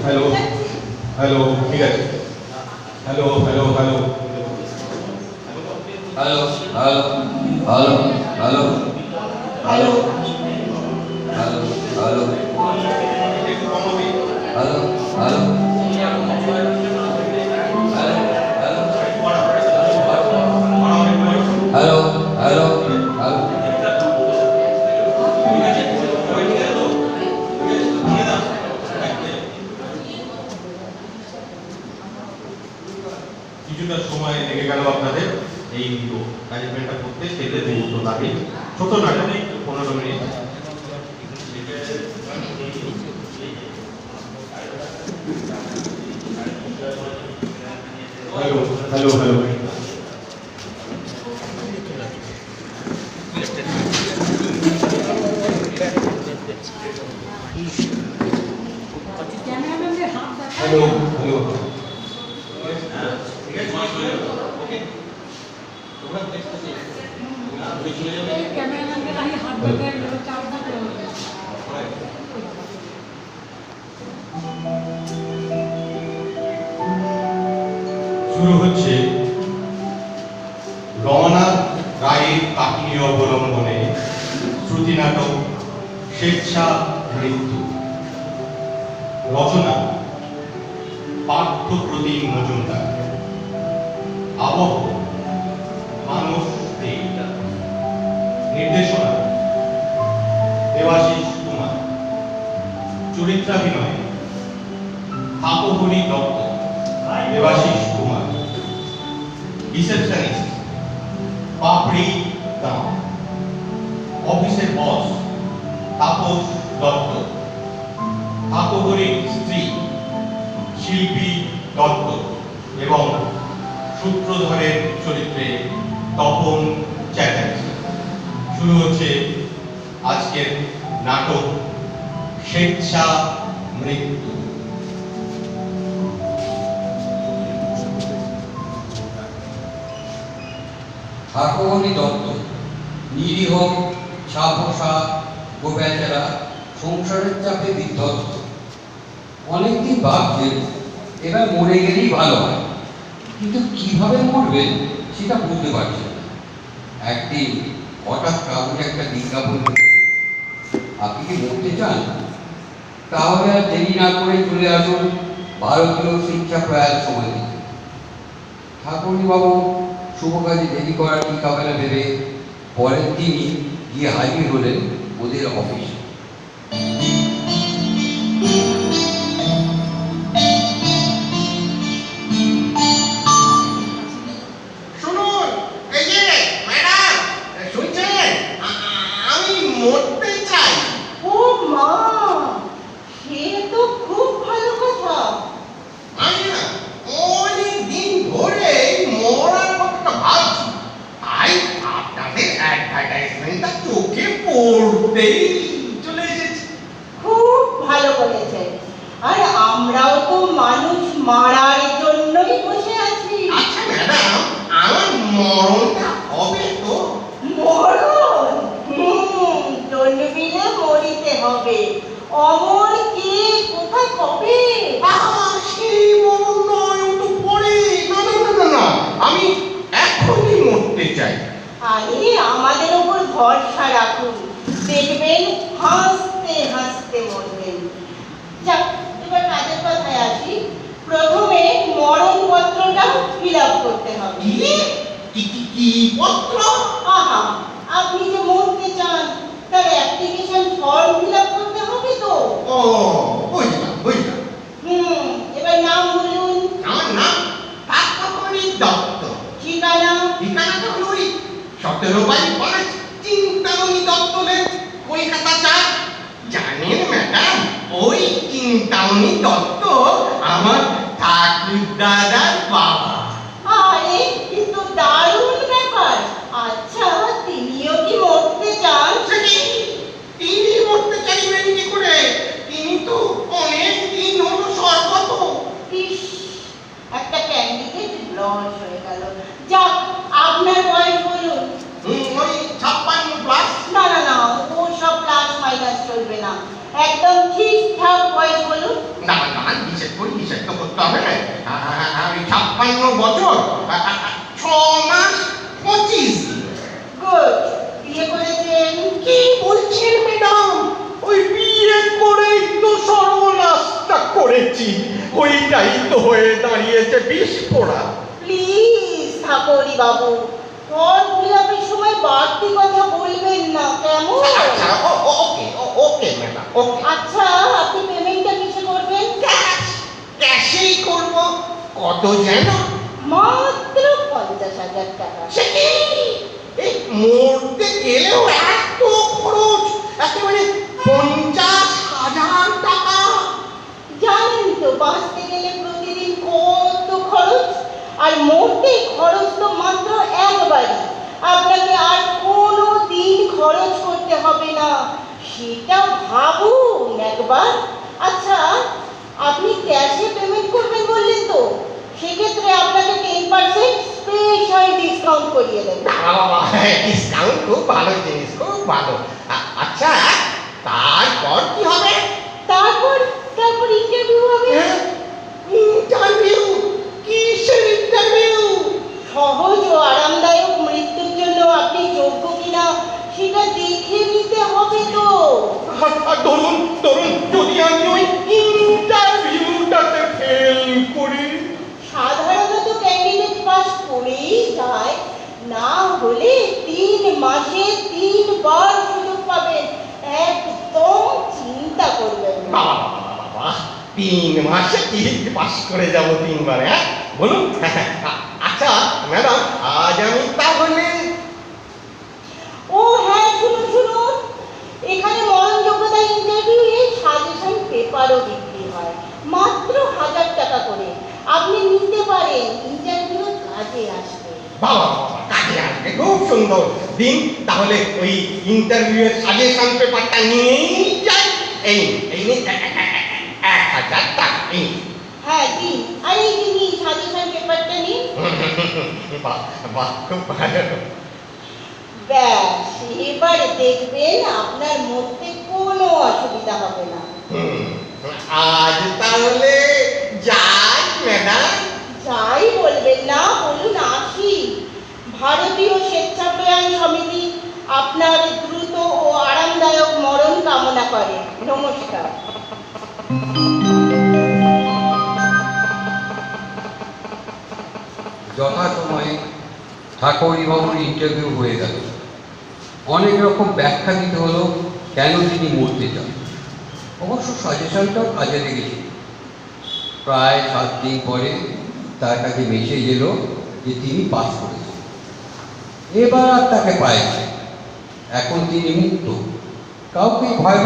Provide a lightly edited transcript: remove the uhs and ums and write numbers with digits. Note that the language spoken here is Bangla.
হ্যালো হ্যালো ঠিক আছে hello hello hello hello hello hello hello hello hello hello hello hello hello hello hello কিছুটা সময় লেগে গেল আপনাদের এই ম্যানেজমেন্টটা করতে, সেটা মুহূর্ত লাগে। ছোট নাটক 15 minute. Hello hello hello hello hello শুরু হচ্ছে রমনা রায়ের কাহিনী অবলম্বনে শ্রুতি নাটক স্বেচ্ছা মৃত্যু। রচনা পার্থ প্রতিম মজুমদার। আবহ মানস দে। নির্দেশনা দেবাশিস কুমার। চরিত্রাভিনয় থাপহরি দত্ত, দেবাশিস কুমার। রিসেপশনিস্ট পাপড়ি দাম। অফিসের বস তাপস দত্ত। থাপহরির স্ত্রী শিল্পী দত্ত এবং সূত্রধরের চরিত্রে তপন চ্যাটার্জি। শুরু হচ্ছে আজকের নাটক স্বেচ্ছা মৃত্যু। ঠাকুরমণি দত্ত নিরীহ ছাপোষা ও বেচারা সংসারের চাপে বিধ্বস্ত। অনেকদিন ভাবছেন এবার মরে গেলেই ভালো হয়, কিন্তু কিভাবে মরবেন সেটা বুঝতে পারছেন না। একদিন হঠাৎ কাগজে একটা বিজ্ঞাপন, আপনি কি মরতে চান? তাহলে আর দেরি না করে চলে আসুন ভারতীয় শিক্ষা প্রয়াস সমিতি। ঠাকুরবাবু শুভ কাজে দেরি করা ঠিক হবে না ভেবে পরের দিনই গিয়ে হাজির হলেন ওদের অফিসে। শুনুন, এই যে ম্যাডাম শুনছেন, আমি মরতে চাই। ও মা, সে তো খুব ভালো কথা। আমি না অনেক দিন ধরে মরার কথাটা ভাবছি, তাই আপনাদের অ্যাডভার্টাইজমেন্টটা চোখে পড়তেই চলে এসেছি। খুব ভালো করেছে। আর আমরাও তো মানুষ মারার জন্যই বসে আছি। আচ্ছা ম্যাডাম, আমার মরণটা হবে তো? মরণ? জন্মিলে মরিতে হবে। অমর কে কোথা কবে? সেই মরণ নয়, ও তো পরে। না না না না না, আমি এখনই মরতে চাই। আরে আমাদের উপর ভরসা রাখুন, দেখবেন হাসতে হাসতে মরবেন। যাক, এবার কাজের কথায় আসি। প্রথমে মরণ পত্রটা ফিল আপ করতে হবে। কি পত্র? আহা, আপনি যে মরতে চান তার অ্যাপ্লিকেশন ফর্ম ফিল আপ করতে হবে তো। ও বুঝলাম বুঝলাম। এবার নাম বলুন। আমার নাম ঠাকুরমণি দত্ত। ঠিকানা? ঠিকানাটা হলো ওই 17/5 চিন্তামণি দত্ত লেন, কলকাতা 4। জানেন ম্যাডাম, ওই চিন্তামণি দত্ত আমার ঠাকুর দাদার বাবা। আরে কিন্তু দারুণ ব্যাপার। আচ্ছা, তিনিও কি মরতে চান? তিনি মরতে চাইবেন কি করে? তিনি তো অনেক দিন হলো স্বর্গত। ইস, একটা ক্যান্ডিডেট লস হয়ে গেল। যাক, আপনার বয়স বলুন। ওই 56+। না না না, ও সব প্লাস মাইনাস চলবে না, একদম ঠিকঠাক বয়স বলুন। না না, বিশেষ 52 বছর 6 মাস 25 দিন। গুড। বিয়ে করেছেন? কি বলছেন ম্যাডাম? ওই বিয়ে করেই তো সর্বনাশটা করেছি। ওইটাই তো হয়ে দাঁড়িয়েছে বিস্ফোরা। প্লিজ ঠাকুরি বাবু, ফর্ম ফিল আপের সময় বাড়তি কথা বলবেন না, কেমন? আচ্ছা ওকে ম্যাডাম ওকে। আচ্ছা, আপনি পেমেন্টটা কিসে করবেন? ক্যাশেই করব। কত যেন? মাত্র 50,000 টাকা। সে কি? এই মরতে গেলেও এত খরচ, একেবারে 50,000 টাকা। জানেন তো বাঁচতে গেলে প্রতিদিন কত খরচ, আর মরতে খরচ তো মাত্র একবারই। আপনাকে আর কোনো দিন খরচ করতে হবে না, সেটা ভাবুন একবার। আচ্ছা, আপনি ক্যাশে পেমেন্ট করবেন বললেন তো, সেক্ষেত্রে আপনাকে 10% স্পেশাল ডিসকাউন্ট করিয়ে দেব। বাবা, ডিসকাউন্ট খুব ভালো জিনিস, খুব ভালো। আচ্ছা, তারপর কি হবে? তারপর ইন্টারভিউ হবে। ইন্টারভিউ? কিসের ইন্টারভিউ? সহজ ও আরামদায়ক মৃত্যুর জন্য আপনি যোগ্য কিনা সেটা দেখে নিতে হবে তো। ধরুন যদি আমি ওই ইন্টারভিউটাতে ফেল করি? সাধারণত ক্যান্ডিডেট পাস করেই যায়, না হলে 3 মাসে 3 বার সুযোগ পাবেন। একদম চিন্তা করবেন না। বাবা, 3 মাসে কি পাস করে যাব 3 বারে? হ্যাঁ বলুন। আচ্ছা ম্যাডাম, আজ আমি তাহলে ও হ্যাঁ, শুনুন, এখানে মরণযোগ্যতা ইন্টারভিউয়ে সাজেশন পেপারও বিক্রি হয়, মাত্র 1000 টাকা করে। আপনি নিতে পারেন, ইন্টারভিউ কাজে আসবে। বাবা কাজে আসবে, খুব সুন্দর। দিন তাহলে ওই ইন্টারভিউয়ের সাজেশন পেপারটা নিয়েই যাই। এই নিন 1000 টাকা। হ্যাঁ দিন, আর এই যে নিন সাজেশন পেপারটা নিন। বাহ খুব ভালো। ব্যাস, এবার দেখবেন আপনার মধ্যে কোনো অসুবিধা হবে না। আজ তাহলে যাই ম্যাডাম। যাই বলবেন না, বলুন আসি। ভারতীয় স্বেচ্ছাপ্রয়াণ সমিতি আপনার দ্রুত ও আরামদায়ক মরণ কামনা করে। নমস্কার। যথাসময়ে ঠাকুরবাবুর ইন্টারভিউ হয়ে গেল। অনেক রকম ব্যাখ্যা দিতে হলো কেন তিনি মরতে চান। অবশ্য সাজেশনটাও কাজে লেগেছে। প্রায় 7 দিন পরে তার কাছে মেসেজ এলো যে তিনি পাস করেছেন। এবার আর তাকে পায় না। এখন তিনি মুক্ত, কাউকে ভয়